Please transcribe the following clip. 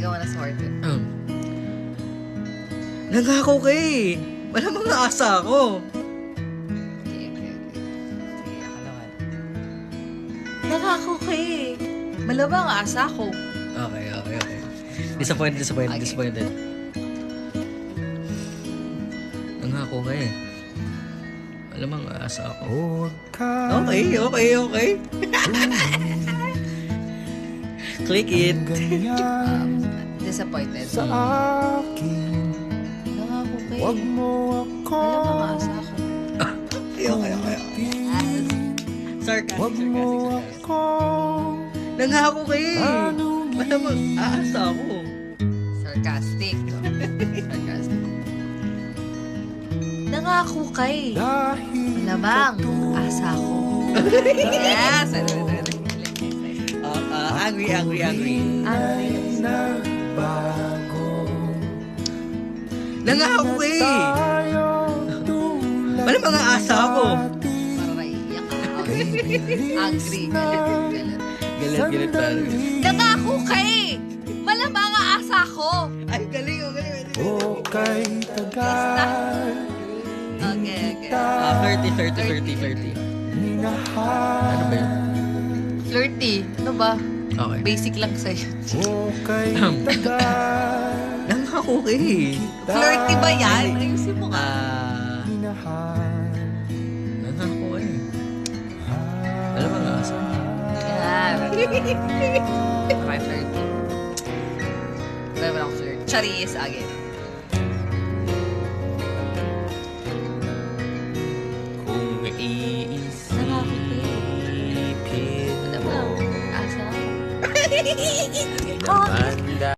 Ikaw na sorted. Nangako ka eh. Wala mga asa ako. Okay. Sige, ako naman. Nangako ka eh. Malamang asa ko. Okay. Disappointed. Nangako ka eh. Wala mga asa ako. Okay. Click it. Disappointed. Nangako ka eh. Wag mo ako Malamang asa ko. Okay. Wag mo Sarcastic. ako Nangako ka eh. Wala mga asa ako. Sarcastic. Nangako ka eh. dahil Malamang asa ko. Yes! Angry. Angry. nagbago Nangako ka eh. tayo tulad Wala mga asa ako. Para naiiyak ka. Angry. Galit pare. Nangako ka eh. Malamang asa ko. Ay, galing. o kay tagal Okay. 30. minahal Ano ba yun? Flirty. Ano ba? Okay. Basic lang sa'yo. o kay tagal Nangako ka eh. Flirty ba yan? Ayusin mo ka. minahal Nangako ka eh. Wala mga asa. Yan. Try flirty. Try mo lang flirt. Charis again. Kung iisipin. Malamang asa ko. Naman